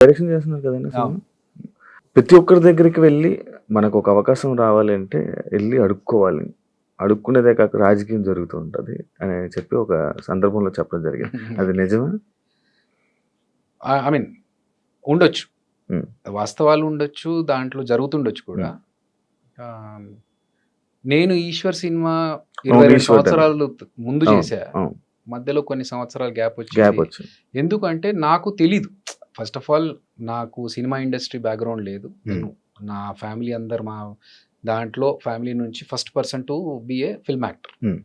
Direction చేస్తున్నారు కదండి cinema. అవును. ప్రతి ఒక్కరి దగ్గరికి వెళ్ళి మనకు ఒక అవకాశం రావాలి అంటే వెళ్ళి అడుక్కోవాలి. అడుక్కునేదే కాక రాజకీయం జరుగుతూ ఉంటది అని చెప్పి ఒక సందర్భంలో చెప్పడం జరిగింది. అది నిజమా? ఐ మీన్ ఉండొచ్చు. హ్మ్. వాస్తవాలు ఉండొచ్చు. దాంట్లో జరుగుతుండొచ్చు కూడా. ఆహ్, నేను 'ఈశ్వర్' సినిమా 22 ఈశ్వర్ సంవత్సరాలు ముందు అవును. చేశా. అవును. మధ్యలో కొన్ని సంవత్సరాలు గ్యాప్ గ్యాప్ వచ్చింది. వచ్చింది. ఎందుకంటే నాకు తెలీదు. ఫస్ట్ ఆఫ్ ఆల్ నాకు సినిమా ఇండస్ట్రీ బ్యాక్‌గ్రౌండ్ లేదు. నేను నా ఫ్యామిలీ అందరు మా దాంట్లో ఫ్యామిలీ నుంచి first person to be a film actor. హ్మ్.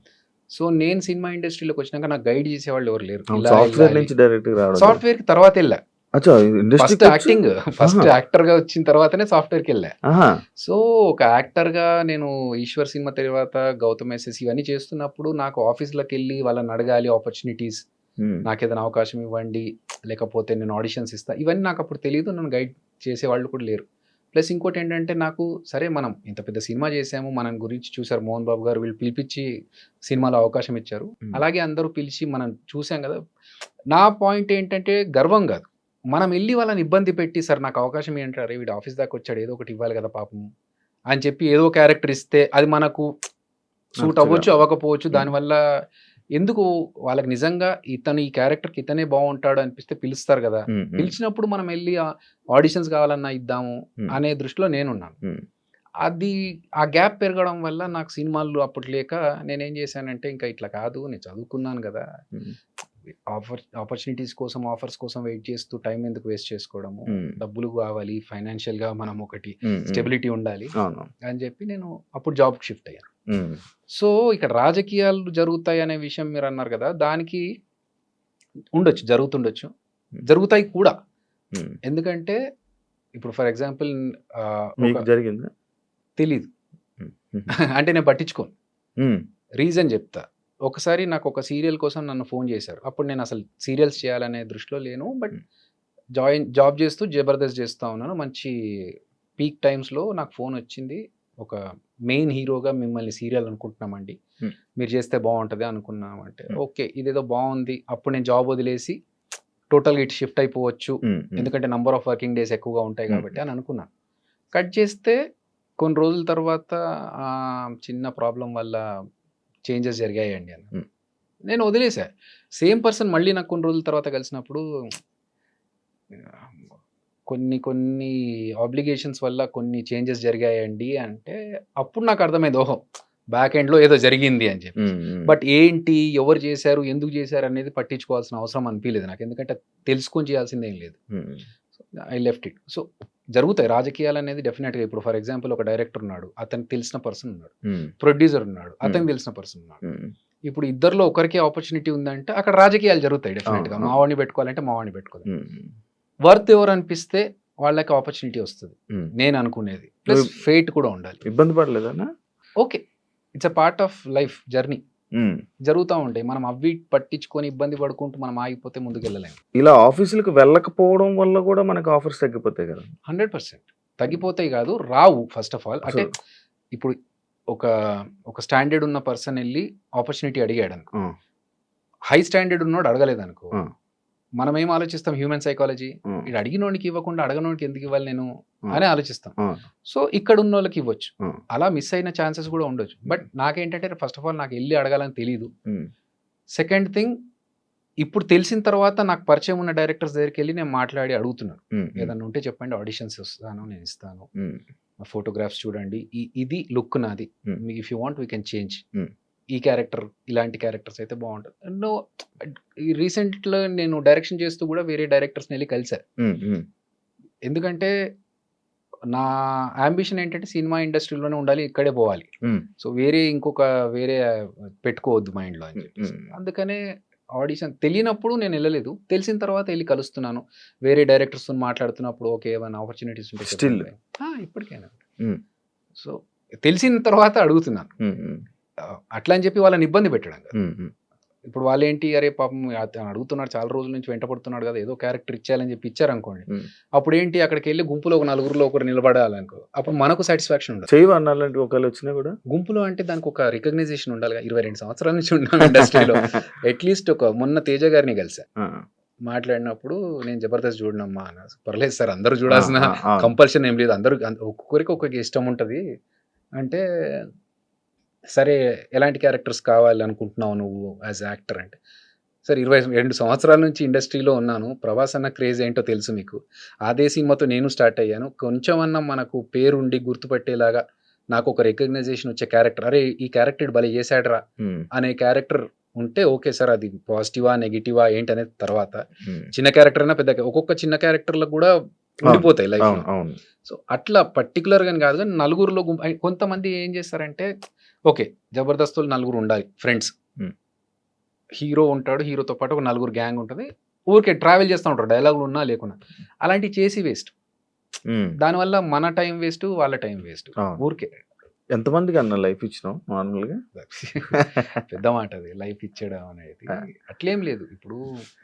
సో, నేను సినిమా ఇండస్ట్రీలోకి వచ్చినాక నాకు గైడ్ చేసేవాళ్ళు ఎవరు లేరు. అవును. ఇలా సాఫ్ట్‌వేర్ ఎళ్ళాలి. నుంచి డైరెక్ట్‌గా రావడం. సాఫ్ట్‌వేర్‌కి తర్వాత ఎళ్ళా. అచ్చా! First ఇండస్ట్రీకొచ్చి acting. ఫస్ట్ ఆహా! యాక్టర్‌గా వచ్చిన తర్వాతనే సాఫ్ట్‌వేర్‌కెళ్ళా. ఆహా! సో, ఒక యాక్టర్‌గా నేను 'ఈశ్వర్' సినిమా తర్వాత 'గౌతమ్ ఎస్.ఎస్' ఇవన్నీ చేస్తున్నప్పుడు నాకు ఆఫీస్‌లకెళ్ళి వాళ్ళని అడగాలి ఆపర్చునిటీస్. హ్మ్. నాకేదైనా అవకాశం ఇవ్వండి. లేకపోతే నేను ఆడిషన్స్ ఇస్తా. ఇవన్నీ నాకప్పుడు తెలీదు. నన్ను గైడ్ చేసేవాళ్ళు కూడా లేరు. ప్లస్ ఇంకోటేంటంటే నాకు సరే మనం ఇంత పెద్ద సినిమా చేసాము. మన గురించి చూసారు 'మోహన్ బాబు' గారు వీళ్ళు పిలిపిచ్చి సినిమాలో అవకాశం ఇచ్చారు. అలాగే అందరూ పిలిచి మనం చూసాం గదా! నా పాయింట్ ఏంటంటే గర్వం గాదు. మనం ఎళ్లి వాళ్ళని ఇబ్బంది పెట్టి సార్ నాకు అవకాశం ఇయ్యండి. అరే వీడు ఆఫీస్ దాకా వచ్చాడు ఏదో ఒకటి ఇవ్వాలి గదా పాపం అని చెప్పి ఏదో క్యారెక్టర్ ఇస్తే అది మనకు సూట్ నచ్చగా. అవ్వచ్చు, అవ్వకపోవచ్చు. హ్మ్. దానివల్ల ఎందుకు వాళ్ళకి నిజంగా ఇతను ఈ క్యారెక్టర్‌కి ఇతనే బావుంటాడు అనిపిస్తే పిలుస్తారు గదా! హ్మ్. హ్మ్. పిలిచినప్పుడు మనం ఎళ్లి ఆడిషన్స్ కావాలన్నా ఇద్దాము హ్మ్. అనే దృష్టిలో నేనున్నాను. హ్మ్. అది ఆ గ్యాప్ పెరగడం వల్ల నాకు సినిమాలు అప్పుడు లేక నేనేం చేశానంటే ఇంకా ఇట్లా కాదు నేను చదువుకున్నాను గదా! హ్మ్. ఆపర్చునిటీస్ కోసం, ఆఫర్స్ కోసం వెయిట్ చేస్తూ టైం ఎందుకు వేస్ట్ చేసుకోవడము. హ్మ్. డబ్బులు కావాలి, ఫైనాన్షియల్‌గా మనం ఒకటి హ్మ్. హ్మ్. స్టెబిలిటీ ఉండాలి అవును. అని చెప్పి నేను అప్పుడు జాబ్‌కి షిఫ్ట్ అయ్యాను. హ్మ్. సో, ఇక్కడ రాజకీయాలు జరుగుతాయనే విషయం మీరన్నారు గదా! దానికి ఉండొచ్చు. జరుగుతుండొచ్చు. హ్మ్. జరుగుతాయి కూడా. హ్మ్. ఎందుకంటే ఇప్పుడు ఫర్ ఎగ్జాంపుల్ ఒక మీకు జరిగిందా? తెలీదు. హ్మ్. హుహు. అంటే నేను పట్టించుకోను. హ్మ్. రీజన్ జెప్తా. ఒకసారి నాకొక సీరియల్ కోసం నన్ను ఫోను జేశారు. అప్పుడు నేనసలు సీరియల్స్ చేయాలనే దృష్టిలో లేను. బట్ హ్మ్. జాబ్ జేస్తూ 'జబర్దస్త్' జేస్తా ఉన్నాను. మంచి పీక్ టైమ్స్‌లో నాకు ఫోనొచ్చింది. ఒక మెయిన్ హీరోగా మిమ్మల్ని సీరియల్ అనుకుంటున్నామండి. హ్మ్. మీరు చేస్తే బావుంటది అనుకున్నామంటే, హ్మ్. ఓకే. ఇదేదో బావుంది. అప్పుడు నేను జాబ్ వదిలేసి టోటల్‌గా ఇటు షిఫ్ట్ అయిపోవచ్చు. హ్మ్. హ్మ్. ఎందుకంటే నంబర్ ఆఫ్ వర్కింగ్ డేస్ ఎక్కువగా ఉంటాయి హ్మ్. గాబట్టి అని అనుకున్నాను. కట్ చేస్తే కొన్ని రోజుల తర్వాత చిన్న ప్రాబ్లమ్ వల్ల చేంజెస్ జరిగాయండి అన్న. హ్మ్. నేను వదిలేసా. సేమ్ పర్సన్ మళ్ళీ నాకు కొన్ని రోజుల తర్వాత కలిసినప్పుడు కొన్ని కొన్ని ఆబ్లిగేషన్స్ వల్ల కొన్ని చేంజెస్ జరిగాయండి అంటే, అప్పుడు నాకు అర్థమైంది. ఓహో! బ్యాక్ ఎండ్‌లో ఏదో జరిగింది అని చెప్పేసి. హ్మ్. హ్మ్. బట్ ఏంటి? ఎవరు చేశారు? ఎందుకు చేశారు? అనేది పట్టించుకోవాల్సిన అవసరం అనిపియలేదు నాకు. ఎందుకంటే తెలుసుకొని చేయాల్సిందేం లేదు. హ్మ్. I left it. సో, జరుగుతాయి రాజకీయాలనేది డెఫినిట్‌గా ఇప్పుడు ఫర్ ఎగ్జాంపుల్ ఒక డైరెక్టర్ ఉన్నాడు. అతనికి తెలిసిన పర్సన్ ఉన్నాడు. హ్మ్. ప్రొడ్యూసర్ ఉన్నాడు. హ్మ్. అతనికి తెలిసిన పర్సన్ ఉన్నాడు. హ్మ్. ఇప్పుడు ఇద్దరిలో ఒకరికే ఆపర్చునిటీ ఉందంటే అక్కడ రాజకీయాలు జరుగుతాయి అవును. డెఫినిట్‌గా. అవును. మావాడిని పెట్టుకోవాలంటే మావాడిని పెట్టుకోవాలి. హ్మ్. వర్త్ ఎవరు అనిపిస్తే వాళ్ళకి ఆపర్చునిటీ వస్తది. హ్మ్. నేను అనుకునేది. ప్లస్ నువ్వు ఫేట్ కూడా ఉండాలి. ఇబ్బంది పడలేదన్నా? Okay. It's a part of life journey. Hmm. జరుగుతా ఉంటాయి. మనం అవి పట్టించుకొని ఇబ్బంది పడుకుంటూ మనం ఆగిపోతే ముందుకెళ్ళలేం. ఇలా ఆఫీసులకి వెళ్ళకపోవడం వల్ల కూడా మనకు ఆఫర్స్ తగ్గిపోతాయి కదా! 100% తగ్గిపోతాయి కాదు. రావు ఫస్ట్ ఆఫ్ ఆల్. అంటే అసలు ఇప్పుడు ఒక, ఒక స్టాండర్డ్ ఉన్న పర్సన్ ఎళ్లి ఆపర్చునిటీ అడిగాడనుకో. ఆ! హై స్టాండర్డ్ ఉన్నోడు అడగలేదనుకో. ఆ! మనమేం ఆలోచిస్తాం హ్యూమన్ సైకాలజీ. ఆ! ఈడు అడిగినోడికి ఇవ్వకుండా అడగనోడికి ఎందుకు ఇవ్వాలి నేను ఆ! అని ఆలోచిస్తాం. ఆ! సో, ఇక్కడున్నోళ్ళకి ఇవ్వచ్చు. ఆ! అలా మిస్ అయిన ఛాన్సెస్ గూడా ఉండొచ్చు. బట్ నాకేంటంటే ఫస్ట్ ఆఫ్ ఆల్ నాకెళ్లి అడగాలని తెలీదు. హ్మ్. సెకండ్ థింగ్ ఇప్పుడు తెలిసిన తర్వాత నాకు పరిచయం ఉన్న డైరెక్టర్స్ దగ్గరికెళ్లి నేను మాట్లాడి అడుగుతున్నాను. హ్మ్. హ్మ్. ఏదన్నా ఉంటే చెప్పండి ఆడిషన్స్ ఇస్తాను. నేనిస్తాను. హ్మ్. నా ఫోటోగ్రాఫ్స్ చూడండి. ఇది లుక్ నాది. Hmm. If you want we can change. Hmm. ఈ క్యారెక్టర్ ఇలాంటి క్యారెక్టర్స్ అయితే బావుంటది. నో ఈ రీసెంట్‌లో నేను డైరెక్షన్ చేస్తూ గూడా వేరే డైరెక్టర్స్‌నెళ్లి కలిసా. హ్మ్. హ్మ్. ఎందుకంటే నా యాంబిషన్ ఏంటంటే సినిమా ఇండస్ట్రీలోనే ఉండాలి. ఇక్కడే పోవాలి. హ్మ్. సో, వేరే పెట్టుకోవద్దు మైండ్‌లో అని హ్మ్. చెప్పేసి. హ్మ్. అందుకనే ఆడిషన్ తెలియనప్పుడు నేనెళ్ళలేదు. తెలిసిన తర్వాత ఎళ్లి కలుస్తున్నాను. వేరే డైరెక్టర్స్‌తోని మాట్లాడుతున్నప్పుడు ఓకే. ఏమైనా ఆపర్చునిటీస్ ఉంటే స్టిల్. చెప్పండి. ఇప్పటికైనా. హ్మ్. సో, తెలిసిన తర్వాత అడుగుతున్నాను. హ్మ్. హ్మ్. అట్లా అని చెప్పి వాళ్ళని ఇబ్బంది పెట్టడం కాదు. హ్మ్. హ్మ్. ఇప్పుడు వాళ్ళేంటి అరే పాపం అతను అడుగుతున్నాడు చాలా రోజుల నుంచి వెంట పడుతున్నాడు కదా! ఏదో క్యారెక్టర్ ఇచ్చేయాలని చెప్పి ఇచ్చారనుకోండి. హ్మ్. అప్పుడేంటి అక్కడికెళ్ళి గుంపులో ఒక నలుగురిలో ఒకరు నిలబడాలనుకో. అప్పుడు మనకు సాటిస్ఫాక్షన్ ఉండదు. చేయవా అన్నా అలాంటివి ఒకవేళ వచ్చినా కూడా? గుంపులో అంటే దానికొక రికగ్నైజేషన్ ఉండాలిగా. 22 సంవత్సరాల నుంచి ఉన్నాం ఇండస్ట్రీలో. అట్‌లీస్ట్ మొన్న 'తేజ' గారిని కలిసా. ఆ! మాట్లాడినప్పుడు నేను జబర్దస్త్ చూడనమ్మా అన్నా. పర్లేదు సార్ అందరూ చూడాల్సిన అవును. కంపల్షన్ ఏం లేదు. అందరూ ఒక్కొక్కరికి ఒక్కొక్క ఇష్టం ఉంటది. అంటే సరే ఎలాంటి క్యారెక్టర్స్ కావాలనుకుంటున్నావు నువ్వు యాజ్ యాక్టర్ అంటే, సార్ 22 సంవత్సరాల నుంచి ఇండస్ట్రీలో ఉన్నాను. 'ప్రభాస్' అన్న క్రేజ్ ఏంటో తెలుసు మీకు. అదే సినిమాతో నేను స్టార్ట్ అయ్యాను. కొంచెమన్నా మనకు పేరుండి గుర్తుపట్టేలాగా నాకొక రికగ్నైజేషన్ వచ్చే క్యారెక్టర్, అరే! ఈ క్యారెక్టర్ ఈడు భలే చేశాడురా హ్మ్. అనే క్యారెక్టర్ ఉంటే ఓకే సార్. అది పాజిటివా, నెగెటివా ఏంటనేది తర్వాత. హ్మ్. చిన్న క్యారెక్టర్ అయినా పెద్ద ఒక్కొక్క చిన్న క్యారెక్టర్‌లకు కూడా ఉండిపోతాయి అవును. లైఫ్‌లో. అవును. సో, అట్లా పర్టిక్యులర్‌గా అని కాదు గానీ నలుగురిలో కొంతమంది ఏం చేస్తారంటే ఓకే. 'జబర్దస్త్‌లో' నలుగురు ఉండాలి ఫ్రెండ్స్. హ్మ్. హీరో ఉంటాడు. హీరోతో పాటు ఒక నలుగురు గ్యాంగ్ ఉంటది. ఊరికే ట్రావెల్ చేస్తా ఉంటారు. డైలాగులు ఉన్నా లేకున్నా. అలాంటివి చేసి వేస్ట్. హ్మ్. దానివల్ల మన టైం వేస్ట్, వాళ్ళ టైం వేస్ట్. అవును. ఊరికే. ఎంతమందికి అన్న లైఫ్ ఇచ్చినావు నార్మల్‌గా? పెద్ద మాట అది. లైఫ్ ఇచ్చేయడం అనేది. అట్లేం లేదు. ఇప్పుడు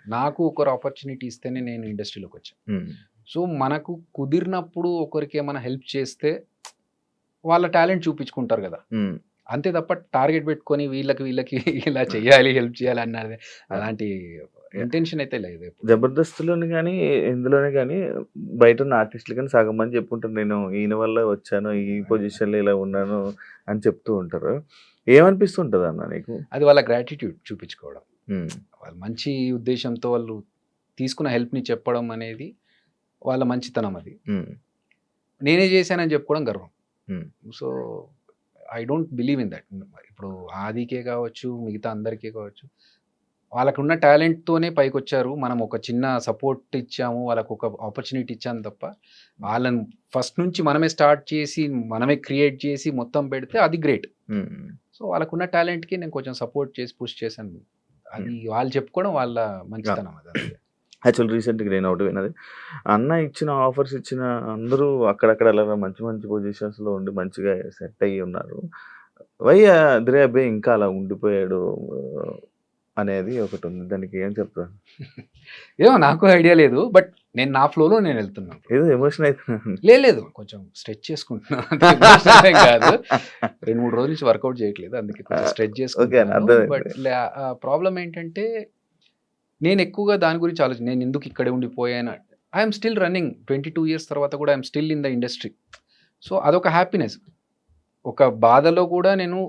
నాకు ఒకరు ఆపర్చునిటీ ఇస్తేనే నేను ఇండస్ట్రీలోకొచ్చా. హ్మ్. సో, మనకు కుదిరినప్పుడు ఒకరికి ఏమైనా హెల్ప్ చేస్తే వాళ్ళ టాలెంట్ చూపించుకుంటారు గదా! హ్మ్. అంతే తప్ప టార్గెట్ పెట్టుకొని వీళ్ళకి ఇలా చేయాలి, హెల్ప్ చేయాలి అన్నది అలాంటి ఇంటెన్షన్ అయితే లేదు ఎప్పుడు. 'జబర్దస్త్‌లోని' గాని, ఇందులోనే గాని బయటున్న ఆర్టిస్టులు గాని సగం మంది చెప్పుంటారు. నేను ఈయన వల్ల వచ్చాను, ఈ పొజిషన్‌లో ఇలా ఉన్నాను అని చెప్తూ ఉంటారు. ఏమనిపిస్తుంటదన్న నీకు? అది వాళ్ళ గ్రాటిట్యూడ్ చూపించుకోవడం. హ్మ్. వాళ్ళు మంచి ఉద్దేశ్యంతో వాళ్ళు తీసుకున్న హెల్ప్‌ని చెప్పడం అనేది వాళ్ళ మంచితనం అది. హ్మ్. నేనే చేశానని చెప్పుకోవడం గర్వం. హ్మ్. So, I don't believe in that. ఇప్పుడు ఆదికే కావచ్చు, మిగతా అందరికీ కావచ్చు. వాళ్ళకున్న టాలెంట్‌తోనే పైకొచ్చారు. మనం ఒక చిన్న సపోర్ట్ ఇచ్చాము. వాళ్ళకొక ఆపర్చునిటీ ఇచ్చాము తప్ప, వాళ్ళని ఫస్ట్ నుంచి మనమే స్టార్ట్ చేసి, మనమే క్రియేట్ చేసి మొత్తం పెడితే అది గ్రేట్. హ్మ్. సో, వాళ్ళకున్న టాలెంట్‌కి నేను కొంచెం సపోర్ట్ చేసి, పుష్ చేశాను. అది వాళ్ళు చెప్పుకోవడం వాళ్ళ మంచితనం అదంతే. యాక్చువల్ రీసెంట్‌గా నేను ఒకటి విన్నది. అన్న ఇచ్చిన ఆఫర్స్ ఇచ్చిన అందరూ అక్కడక్కడ అలా మంచి మంచి పొజిషన్స్‌లో ఉండి మంచిగా సెట్ అయ్యి ఉన్నారు. వై అద్రే అబ్బాయి ఇంకా అలా ఉండిపోయాడు అనేది ఒకటుంది. దానికి ఏం చెప్తారు? ఏమో నాకు ఐడియా లేదు. బట్ నేను నా ఫ్లోలో నేనెళ్తున్నాను. ఏదో ఎమోషన్ అయితున్నా. లేదు. కొంచెం స్ట్రెచ్ చేసుకుంటున్నా. అంతే ఎమోషనల్ ఏం కాదు. 2, 3 రోజుల నుంచి వర్కౌట్ చేయట్లేదు. అందుకే కొంచెం స్ట్రెచ్ ఓకే అండి. చేసుకుంటున్నాను. అర్థమైంది. బట్ ప్రాబ్లమ్ ఏంటంటే నేను ఎక్కువగా దాని గురించి నేను ఎందుకు ఇక్కడే ఉండిపోయాను. I am still running 22 years తర్వాత కూడా I am still in the industry. So, అదొక హ్యాపీనెస్. ఒక బాధలో కూడా నేను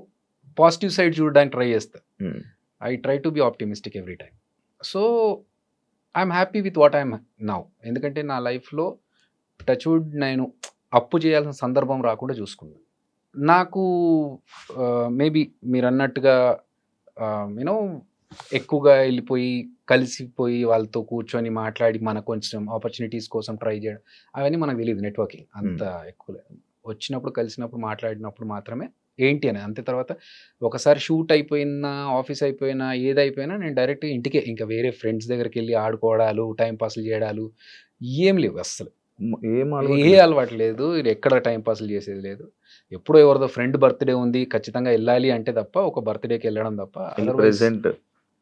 పాజిటివ్ సైడ్ చూడడానికి ట్రై చేస్తా. హ్మ్. I try to be optimistic every time. So, I'm happy with what I'm now. ఎందుకంటే నా లైఫ్‌లో టచ్ వుడ్ నేను అప్పు చేయాల్సిన సందర్భం రాకుండా చూసుకున్నాను. నాకు మేబీ మీరన్నట్టుగా యూనో ఎక్కువగా ఎళ్ళిపోయి, కలిసిపోయి వాళ్ళతో కూర్చొని మాట్లాడి మనకు కొంచెం ఆపర్చునిటీస్ కోసం ట్రై చేయడం అవన్నీ మనకు తెలీదు నెట్వర్కింగ్. అంత ఎక్కువ లేదు. వచ్చినప్పుడు, కలిసినప్పుడు, మాట్లాడినప్పుడు మాత్రమే ఏంటి అని. అంతే తర్వాత ఒకసారి షూట్ అయిపోయినా, ఆఫీస్ అయిపోయినా, ఏదైపోయినా నేను డైరెక్ట్‌గా ఇంటికే. ఇంకా వేరే ఫ్రెండ్స్ దగ్గరికెళ్ళి ఆడుకోవడాలు, టైమ్ పాస్‌లు చేయడాలు ఏం లేవు అస్సలు. ఏం ఏ అలవాట్లేదు. అలవాటు లేదు. ఎక్కడ టైమ్ పాస్‌లు చేసేది లేదు. ఎప్పుడో ఎవరిదో ఫ్రెండ్ బర్త్‌డే ఉంది. ఖచ్చితంగా ఎళ్ళాలి అంటే తప్ప, ఒక బర్త్‌డేకి ఎళ్ళడం తప్ప అదర్‌వైజ్ ప్రెజెంట్.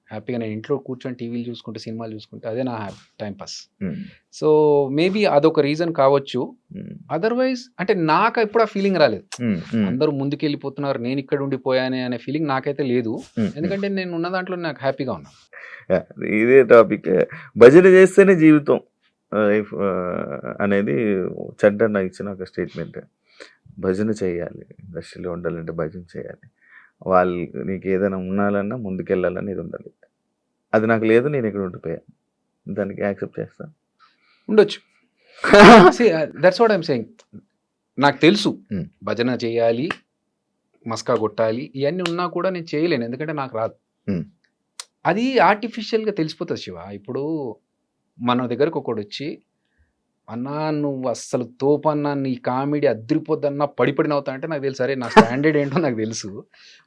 హ్యాపీగా నేను ఇంట్లో కూర్చొని టీవీలు చూసుకుంటూ, సినిమాలు చూసుకుంటే అదే నా టైమ్ పాస్. హ్మ్. సో, మేబీ అదొక రీజన్ కావచ్చు. హ్మ్. అదర్‌వైజ్ అంటే నాకు ఎప్పుడు ఆ ఫీలింగ్ రాలేదు. హ్మ్. హ్మ్. అందరూ ముందుకెళ్ళిపోతున్నారు. నేను ఇక్కడ ఉండిపోయానే అనే ఫీలింగ్ నాకైతే లేదు. హ్మ్. ఎందుకంటే నేను ఉన్న దాంట్లో నాకు హ్యాపీగా ఉన్నాను. యాహ్! ఇదే టాపిక్. భజన చేస్తేనే జీవితం లైఫ్ అనేది చంటన్న ఇచ్చిన ఒక స్టేట్మెంట్. భజన చేయాలి. ఇండస్ట్రీలో ఉండాలంటే భజన చేయాలి. వాళ్ళు నీకేదైనా ఉండాలన్నా ముందుకెళ్ళాలని ఇది ఉండాలి. అది నాకు లేదు. నేను ఇక్కడ ఉండిపోయా. దానికి యాక్సెప్ట్ చేస్తా. ఉండొచ్చు. See that's what I am saying. నాకు తెలుసు. హ్మ్. భజన చేయాలి, మస్కా కొట్టాలి ఇయన్నీ ఉన్నా కూడా నేను చేయలేను. ఎందుకంటే నాకు రాదు. హ్మ్. అది ఆర్టిఫిషియల్‌గా తెలిసిపోతది శివ. ఇప్పుడు మన దగ్గరకు ఒకడొచ్చి, "అన్నా నువ్వు అస్సలు తోపన్నా, నీ కామెడీ అద్దిరిపోద్దన్నా" పడి పడి నవ్వుతా అంటే నాకు తెలుసు. అరే నా స్టాండర్డ్ ఏంటో నాకు తెలుసు.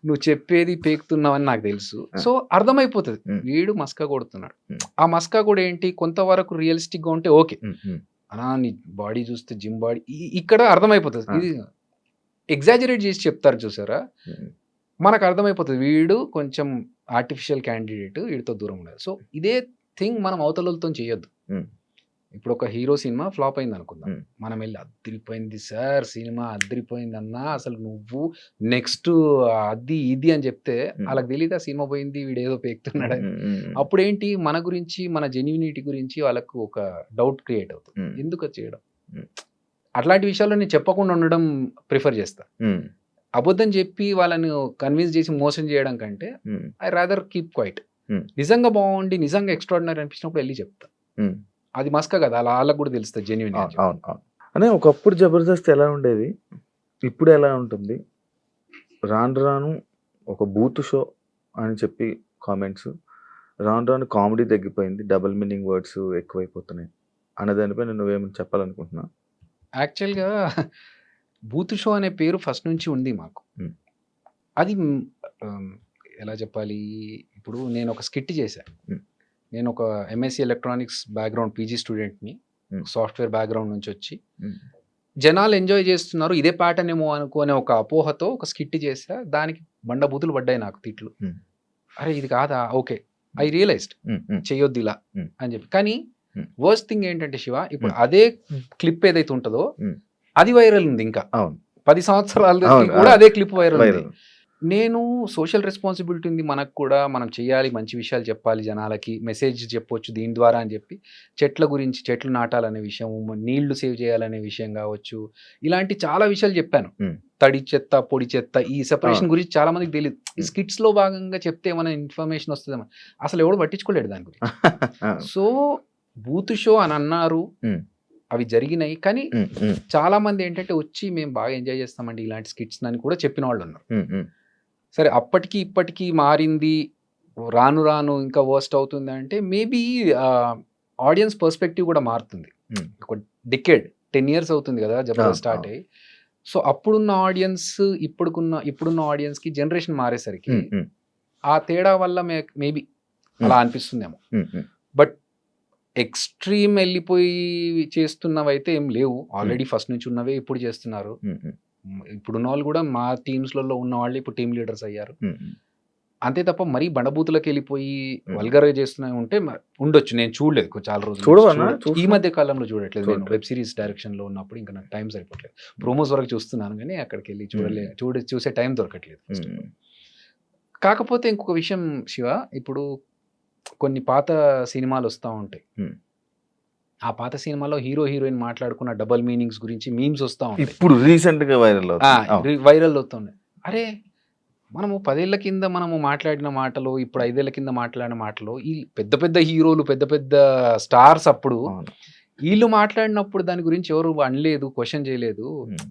నువ్వు చెప్పేది పేకుతున్నావని నాకు తెలుసు. సో, అర్థమైపోతది. హ్మ్. వీడు మస్కా కొడుతున్నాడు. హ్మ్. ఆ మస్కా కూడా ఏంటి కొంతవరకు రియలిస్టిక్‌గా ఉంటే ఓకే. హ్మ్. హ్మ్. అన్నా నీ బాడీ చూస్తే జిమ్ బాడీ ఇక్కడ అర్థమైపోతది. ఆ! ఇది ఎగ్జాజరేట్ చేసి చెప్తారు చూసారా? హ్మ్. మనకు అర్థమైపోతది. వీడు కొంచెం ఆర్టిఫిషియల్ క్యాండిడేట్. వీడితో దూరం ఉండాలి. సో, ఇదే థింగ్ మనం అవతలోళ్ళతోని చేయొద్దు. హ్మ్. ఇప్పుడు ఒక హీరో సినిమా ఫ్లాప్ అయింది అనుకుందాం. హ్మ్. మనం వెళ్ళి అద్దిరిపోయింది సార్ సినిమా అద్దిరిపోయిందన్నా అసలు నువ్వు నెక్స్ట్ అది ఇది అని చెప్తే హ్మ్. వాళ్ళకి తెలీదా సినిమా పోయింది వీడేదో పేకుతున్నాడని. హ్మ్. హ్మ్. అప్పుడేంటి మన గురించి మన జెన్యూనిటీ గురించి వాళ్ళకు ఒక డౌట్ క్రియేట్ అవుతుంది. హ్మ్. ఎందుకు అది చేయడం? హ్మ్. అట్లాంటి విషయాల్లో నేను చెప్పకుండా ఉండడం ప్రిఫర్ చేస్తా. హ్మ్. అబద్ధం చెప్పి వాళ్ళని కన్విన్స్ చేసి మోసం చేయడం కంటే hmm. I rather keep quiet. Hmm. నిజంగా బాగుండి నిజంగా ఎక్స్ట్రాడినరీ అనిపించినప్పుడు వెళ్ళి చెప్తా. హ్మ్. అది మస్కా కదా అలా వాళ్ళకి కూడా తెలుస్తుంది జెన్యూన్ అవును. అవును. అవును. అనే ఒకప్పుడు 'జబర్దస్త్' ఎలా ఉండేది? ఇప్పుడు ఎలా ఉంటుంది? రాను రాను ఒక బూత్ షో అని చెప్పి కామెంట్స్. రాను రాను కామెడీ తగ్గిపోయింది. డబుల్ మీనింగ్ వర్డ్స్ ఎక్కువైపోతున్నాయి. అనే దానిపైన నువ్వేమైనా చెప్పాలనుకుంటున్నావా? యాక్చువల్‌గా బూత్ షో అనే పేరు ఫస్ట్ నుంచి ఉంది మాకు. హ్మ్. అది ఆహ్, ఎలా చెప్పాలి? ఇప్పుడు నేను ఒక స్కిట్ చేశా. హ్మ్. నేను ఒక ఎంఎస్సీ ఎలక్ట్రానిక్స్ బ్యాక్‌గ్రౌండ్ పీజీ స్టూడెంట్‌ని. హ్మ్. సాఫ్ట్‌వేర్ బ్యాక్‌గ్రౌండ్ నుంచి వచ్చి హ్మ్. జనాలు ఎంజాయ్ చేస్తున్నారు. ఇదే ప్యాటర్న్ ఏమో అనుకోనే ఒక అపోహతో ఒక స్కిట్ చేశా. దానికి బండబూతులు పడ్డాయి నాకు తిట్లు. హ్మ్. అరే! ఇది కాదా? ఓకే. ఐ రియలైజ్డ్ హ్మ్. హ్మ్. చెయ్యొద్దిలా హ్మ్. అని చెప్పి. కానీ హ్మ్. వర్స్ట్ థింగ్ ఏంటంటే శివ ఇప్పుడు హ్మ్. అదే క్లిప్ ఏదైతే ఉంటదో హ్మ్. అది వైరల్ ఉంది ఇంకా. అవును. 10 సంవత్సరాలకి అవును. కూడా అవును. అదే క్లిప్ వైరల్ ఉంది. వైరల్. నేను సోషల్ రెస్పాన్సిబిలిటీ ఉంది మనకు కూడా. మనం చేయాలి, మంచి విషయాలు చెప్పాలి జనాలకి. మెసేజ్ చెప్పొచ్చు దీని ద్వారా అని చెప్పి చెట్ల గురించి చెట్లు నాటాలనే విషయం, నీళ్లు సేవ్ చేయాలనే విషయం కావచ్చు. ఇలాంటి చాలా విషయాలు చెప్పాను. హ్మ్. తడి చెత్త, పొడి చెత్త ఈ సెపరేషన్ అవును. గురించి చాలా మందికి తెలీదు. ఈ హ్మ్. స్కిట్స్‌లో భాగంగా చెప్తే ఏమైనా ఇన్ఫర్మేషన్ వస్తదేమో. అసలు ఎవడు పట్టించుకోలేడు దాని గురించి. ఆ! సో, బూత్ షో అని అన్నారు. హ్మ్. అవి జరిగినాయి. కానీ హ్మ్. హ్మ్. చాలామంది ఏంటంటే వచ్చి మేము బాగా ఎంజాయ్ చేస్తామండి ఇలాంటి స్కిట్స్‌ని అని కూడా చెప్పిన వాళ్ళున్నారు. హ్మ్. హ్మ్. సరే అప్పటికి, ఇప్పటికి మారింది. రాను రాను ఇంకా వర్స్ట్ అవుతుందంటే మేబీ ఆడియన్స్ పర్స్పెక్టివ్ కూడా మారుతుంది. హ్మ్. ఒక డికేడ్ 10 ఇయర్స్ అవుతుంది కదా! అవును. జబర్దస్త్ స్టార్ట్ అవును. అయ్యి. సో, అప్పుడున్న ఆడియన్స్ ఇప్పుడున్న ఆడియన్స్‌కి జనరేషన్ మారేసరికి హ్మ్. హ్మ్. ఆ తేడా వల్ల మేబీ హ్మ్. అలా అనిపిస్తుందేమో. హ్మ్. హ్మ్. బట్ ఎక్స్‌ట్రీమ్ ఎళ్ళిపోయి చేస్తున్నవైతే ఏం లేవు. హ్మ్. ఆల్రెడీ ఫస్ట్ నుంచి ఉన్నవే ఇప్పుడు చేస్తున్నారు. హ్మ్. హ్మ్. ఇప్పుడున్నవాళ్ళు కూడా మా టీమ్స్‌లలో ఉన్నవాళ్ళే ఇప్పుడు టీమ్ లీడర్స్ అయ్యారు. హ్మ్. హ్మ్. అంతే తప్ప మరీ బండబూతులకెళ్ళిపోయి హ్మ్. వల్గర్‌గా చేస్తున్నాయి ఉంటే ఉండొచ్చు. నేను చూడలేదు చాలా రోజుల నుంచి చూడవన్నా? ఈ చూస్తా. మధ్య కాలంలో చూడట్లేదు. నేను చూడట్లేదు. వెబ్ సీరీస్ డైరెక్షన్‌లో ఉన్నప్పుడు ఇంకా నాకు టైం సరిపోవట్లేదు. ప్రోమోస్ వరకు చూస్తున్నాను గానీ అక్కడికెళ్ళి హ్మ్. చూసే టైం దొరకట్లేదు ఫస్ట్ ఆఫ్ హ్మ్. ఆల్. కాకపోతే ఇంకొక విషయం శివ, ఇప్పుడు కొన్ని పాత సినిమాలొస్తా ఉంటాయి. హ్మ్. ఆ పాత సినిమాలో హీరో, హీరోయిన్ మాట్లాడుకున్న డబుల్ మీనింగ్స్ గురించి మీమ్స్ వస్తా ఉంటాయి. ఇప్పుడు రీసెంట్‌గా వైరల్ అవుతుంది. అవును. వైరల్ అవుతున్నాయి. అరే! మనము 10 ఏళ్ల కింద మనము మాట్లాడిన మాటలు, ఇప్పుడు 5 ఏళ్ల కింద మాట్లాడిన మాటలు, ఈ పెద్ద పెద్ద హీరోలు, పెద్ద పెద్ద స్టార్స్ అప్పుడు అవును. ఈళ్ళు మాట్లాడినప్పుడు దాని గురించి ఎవరు అనలేదు, క్వెషన్ చేయలేదు. హ్మ్.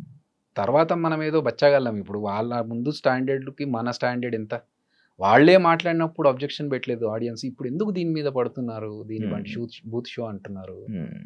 తర్వాత మనం ఏదో బచ్చగాళ్ళం ఇప్పుడు. వాళ్ళ ముందు స్టాండర్డ్‌కి మన స్టాండర్డ్ ఎంత? వాళ్ళే మాట్లాడినప్పుడు అబ్జెక్షన్ పెట్టలేదు ఆడియన్స్. ఇప్పుడు ఎందుకు దీని మీద పడుతున్నారు? దీని హ్మ్. బూత్ షో అంటున్నారు. హ్మ్.